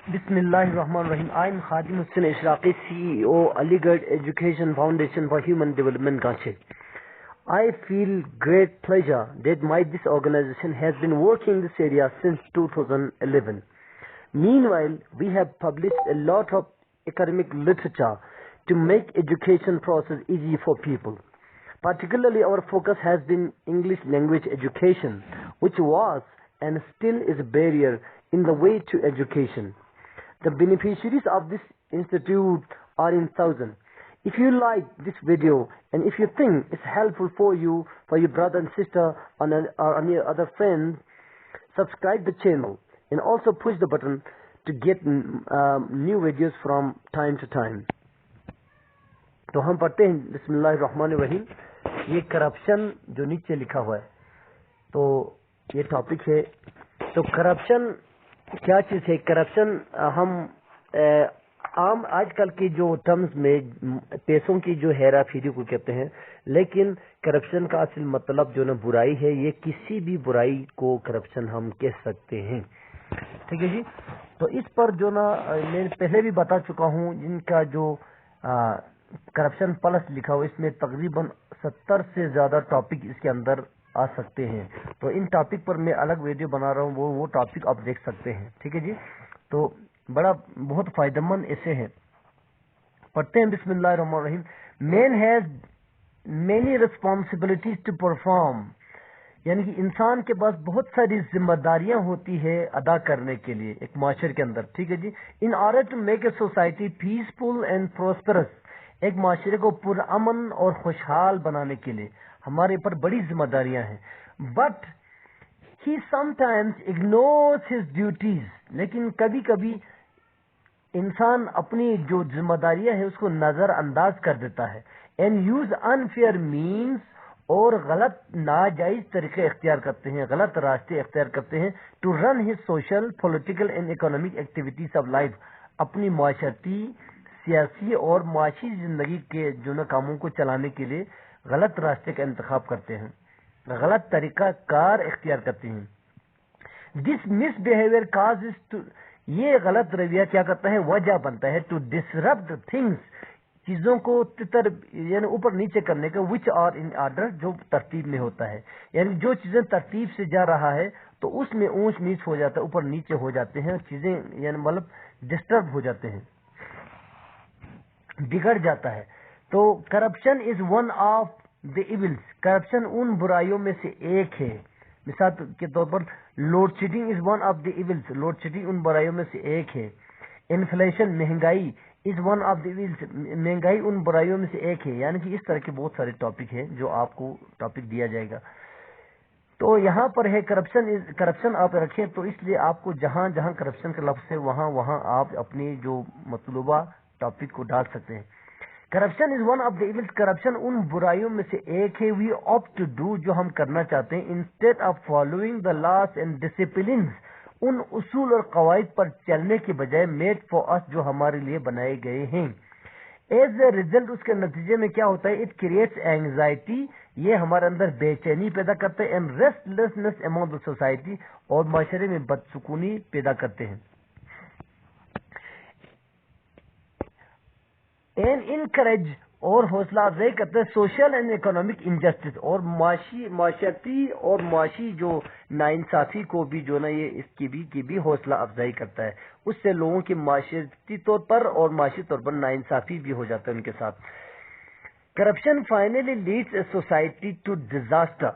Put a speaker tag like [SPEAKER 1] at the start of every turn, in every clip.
[SPEAKER 1] Bismillahirrahmanirrahim. I am Khadim Hussain Ishraqi, CEO, Aligarh Education Foundation for Human Development, Karachi. I feel great pleasure that this organization has been working in this area since 2011. Meanwhile, we have published a lot of academic literature to make education process easy for people. Particularly, our focus has been English language education, which was and still is a barrier in the way to education. The beneficiaries of this institute are in thousands. If you like this video and if you think it's helpful for you, for your brother and sister or any other friends, subscribe the channel and also push the button to get new videos from time to time. تو ہم پڑھتے ہیں بسم اللہ الرحمن الرحیم. یہ corruption جو نیچے لکھا ہوا ہے تو یہ ٹاپک ہے. تو کرپشن کیا چیز ہے؟ کرپشن ہم عام آج کل کی جو ٹرمز میں پیسوں کی جو ہیرا پھیری کو کہتے ہیں، لیکن کرپشن کا اصل مطلب جو نا برائی ہے. یہ کسی بھی برائی کو کرپشن ہم کہہ سکتے ہیں. ٹھیک ہے جی. تو اس پر جو نا میں پہلے بھی بتا چکا ہوں، جن کا جو کرپشن پلس لکھا ہوا اس میں تقریباً 70 سے زیادہ ٹاپک اس کے اندر آ سکتے ہیں. تو ان ٹاپک پر میں الگ ویڈیو بنا رہا ہوں، وہ ٹاپک آپ دیکھ سکتے ہیں. ٹھیک ہے جی. تو بہت فائدہ مند ایسے ہیں. پڑھتے ہیں بسم اللہ الرحمن الرحیم. Man has many responsibilities to perform, یعنی کہ انسان کے پاس بہت ساری ذمہ داریاں ہوتی ہے ادا کرنے کے لیے ایک معاشرے کے اندر. ٹھیک ہے جی. In order to make a society peaceful and prosperous, ایک معاشرے کو پرامن اور خوشحال بنانے کے لیے ہمارے اوپر بڑی ذمہ داریاں ہیں. But he some times ignores his duties, لیکن کبھی کبھی انسان اپنی جو ذمہ داریاں ہیں اس کو نظر انداز کر دیتا ہے. اینڈ یوز انفیئر مینس، اور غلط ناجائز طریقے اختیار کرتے ہیں، غلط راستے اختیار کرتے ہیں. To run his social political and economic activities of life, اپنی معاشرتی، سیاسی اور معاشی زندگی کے جو نا کاموں کو چلانے کے لیے غلط راستے کا انتخاب کرتے ہیں، غلط طریقہ کار اختیار کرتے ہیں. دس مس بہیویئر کازز، یہ غلط رویہ کیا کرتا ہے؟ وجہ بنتا ہے ٹو ڈسرپٹ تھنگس، چیزوں کو یعنی اوپر نیچے کرنے کا. وچ آر ان آرڈر، جو ترتیب میں ہوتا ہے. یعنی جو چیزیں ترتیب سے جا رہا ہے تو اس میں اونچ نیچ ہو جاتا ہے، اوپر نیچے ہو جاتے ہیں چیزیں، یعنی مطلب ڈسٹرب ہو جاتے ہیں، بگڑ جاتا ہے. تو corruption is one of the evils, corruption ان برائیوں میں سے ایک ہے. مثال کے طور پر load shedding is one of the evils, load shedding ان برائیوں میں سے ایک ہے. انفلیشن، مہنگائی is one of the evils, مہنگائی ان برائیوں میں سے ایک ہے. یعنی کہ اس طرح کے بہت سارے ٹاپک ہیں جو آپ کو ٹاپک دیا جائے گا. تو یہاں پر ہے کرپشن آپ رکھیں، تو اس لیے آپ کو جہاں جہاں کرپشن کا لفظ ہے وہاں آپ اپنی جو مطلوبہ ٹاپک کو ڈال سکتے ہیں. Corruption is one of the evils, corruption ان برائیوں میں سے ایک ہے. وی آپٹ ٹو ڈو، جو ہم کرنا چاہتے ہیں، instead of following the laws and disciplines, ان اصول اور قواعد پر چلنے کے بجائے میڈ فار اس، جو ہمارے لیے بنائے گئے ہیں. ایز اے ریزلٹ، اس کے نتیجے میں کیا ہوتا ہے؟ اٹ کریٹس اینگزائٹی، یہ ہمارے اندر بے چینی پیدا کرتے ہیں. And rest lessons among the society, اور معاشرے میں بدسکونی پیدا کرتے ہیں. اینڈ انکریج، اور حوصلہ افزائی کرتے ہیں سوشل اینڈ اکنامک انجسٹس، اور معاشرتی اور معاشی جو ناانصافی کو بھی جو نا یہ اس کی بھی حوصلہ افزائی کرتا ہے. اس سے لوگوں کی معاشرتی طور پر اور معاشی طور پر ناانصافی بھی ہو جاتا ہے ان کے ساتھ. Corruption finally leads a society to disaster,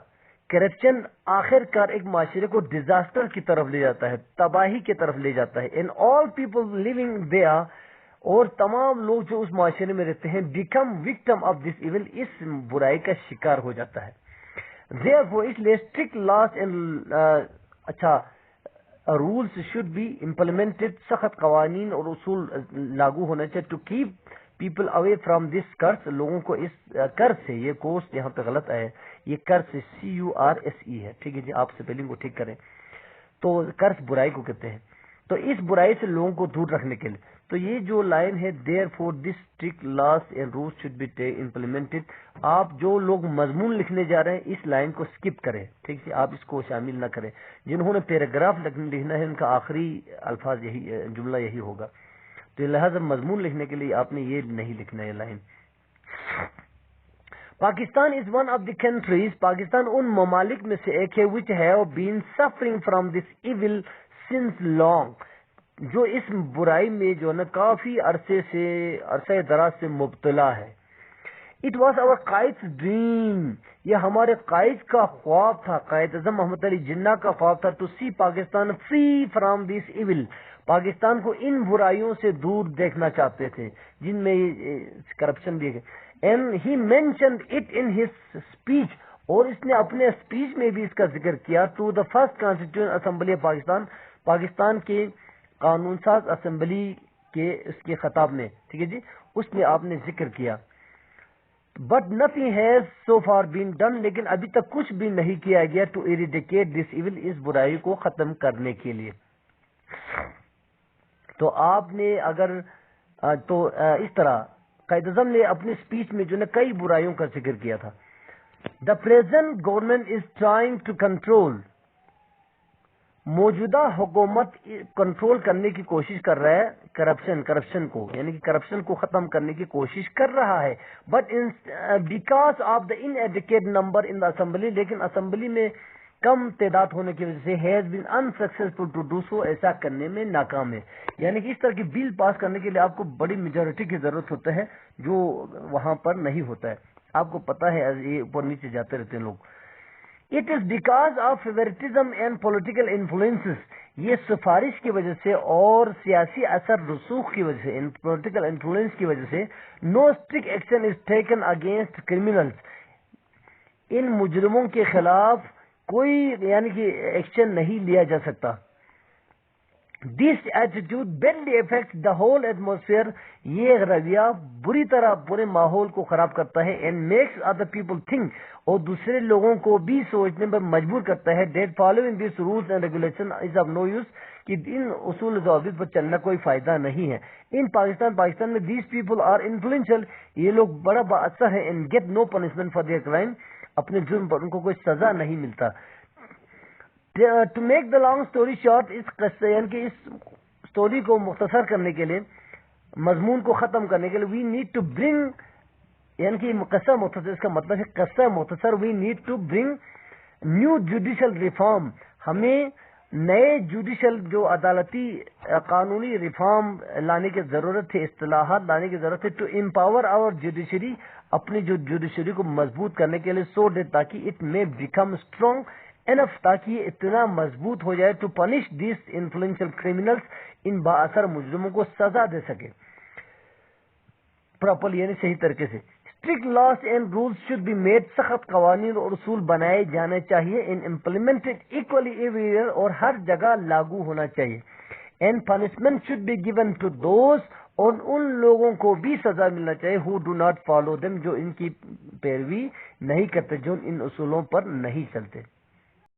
[SPEAKER 1] corruption آخر کار ایک معاشرے کو ڈیزاسٹر کی طرف لے جاتا ہے، تباہی کی طرف لے جاتا ہے. And all people living there, اور تمام لوگ جو اس معاشرے میں رہتے ہیں، become victim of this evil, اس برائی کا شکار ہو جاتا ہے. therefore اس لیے strict laws and rules should be implemented, سخت قوانین اور اصول لاگو ہونا چاہیے. To keep people away from this curse, لوگوں کو اس کرس سے، یہ کورس یہاں پہ غلط آیا ہے، یہ کرس CURSE ہے. ٹھیک ہے جی. آپ سپیلنگ کو ٹھیک کریں. تو کرس برائی کو کہتے ہیں. تو اس برائی سے لوگوں کو دور رکھنے کے لیے. تو یہ جو لائن ہے therefore this strict laws and rules should be implemented, آپ جو لوگ مضمون لکھنے جا رہے ہیں اس لائن کو اسکپ کریں، ٹھیک ہے، آپ اس کو شامل نہ کریں. جنہوں نے پیراگراف لکھنا ہے ان کا آخری الفاظ یہی جملہ یہی ہوگا. تو لہٰذا مضمون لکھنے کے لیے آپ نے یہ نہیں لکھنا ہے line. Pakistan is one of the countries, Pakistan ان ممالک میں سے ایک ہے which have been suffering from this evil since long، جو اس برائی میں جو نا کافی عرصہ دراز سے مبتلا ہے. اٹ واز our قائد's dream، یہ ہمارے قائد کا خواب تھا، قائد اعظم محمد علی جناح کا خواب تھا، to see Pakistan free from this evil, Pakistan کو ان برائیوں سے دور دیکھنا چاہتے تھے جن میں کرپشن بھی ہے. And he mentioned it in his speech, اور اس نے اپنے اسپیچ میں بھی اس کا ذکر کیا، to the first constitution assembly of Pakistan, Pakistan کے قانون ساز اسمبلی کے اس کے خطاب میں، ٹھیک ہے جی، اس میں آپ نے ذکر کیا. But nothing has so for been done, لیکن ابھی تک کچھ بھی نہیں کیا گیا ٹو ایریڈیکیٹ دس ایول، اس برائی کو ختم کرنے کے لیے. تو آپ نے اگر تو اس طرح قائد اعظم نے اپنی اسپیچ میں جو ہے کئی برائیوں کا ذکر کیا تھا. The present government is trying to control, موجودہ حکومت کنٹرول کرنے کی کوشش کر رہا ہے کرپشن کو، یعنی کہ کرپشن کو ختم کرنے کی کوشش کر رہا ہے. But because of the inadequate number in the assembly, لیکن اسمبلی میں کم تعداد ہونے کی وجہ سے has been unsuccessful to do so, ایسا کرنے میں ناکام ہے. یعنی کہ اس طرح کی بل پاس کرنے کے لیے آپ کو بڑی میجورٹی کی ضرورت ہوتا ہے جو وہاں پر نہیں ہوتا ہے. آپ کو پتا ہے یہ اوپر نیچے جاتے رہتے ہیں لوگ. It is because of favouritism and political influences, یہ سفارش کی وجہ سے اور سیاسی اثر رسوخ کی وجہ سے، پولیٹیکل انفلوئنس کی وجہ سے، no strict action is taken against criminals, ان مجرموں کے خلاف کوئی یعنی کہ ایکشن نہیں لیا جا سکتا. This attitude badly effect the whole atmosphere, یہ رویہ بری طرح پورے ماحول کو خراب کرتا ہے. And Max other people think, اور دوسرے لوگوں کو بھی سوچنے پر مجبور کرتا ہے. That following these rules and regulation is of no use, کہ ان اصول و ضوابط پر چلنا کوئی فائدہ نہیں ہے. ان پاکستان میں دیز پیپل آر انفلوئنشل، یہ لوگ بڑا با اثر ہے. And get no punishment for their crime, اپنے جرم پر ان کو کوئی سزا نہیں ملتا. To make the long story short, اس قصے یعنی کہ اس اسٹوری کو مختصر کرنے کے لیے، مضمون کو ختم کرنے کے لیے، وی نیڈ ٹو برنگ، یعنی کہ قصہ مختصر، اس کا مطلب ہے قصہ مختصر، we need to bring new judicial reform, ہمیں نئے جوڈیشل جو عدالتی قانونی ریفارم لانے کی ضرورت ہے، اصطلاحات لانے کی ضرورت ہے. ٹو امپاور آور جوڈیشری، اپنی جو جوڈیشری کو مضبوط کرنے کے لیے، سو دیٹ تاکہ it may become strong enough, تاکہ یہ اتنا مضبوط ہو جائے، to punish these influential criminals, ان با اثر مجرموں کو سزا دے سکے پراپرلی، یعنی صحیح طریقے سے. Strict laws and rules should be made, سخت قوانین اور اصول بنائے جانے چاہیے. ان امپلیمنٹڈ ایکولی ایوری، اور ہر جگہ لاگو ہونا چاہیے. And punishment should be given to those, اور ان لوگوں کو بھی سزا ملنا چاہیے who do not follow them, جو ان کی پیروی نہیں کرتے، جو ان اصولوں پر نہیں چلتے.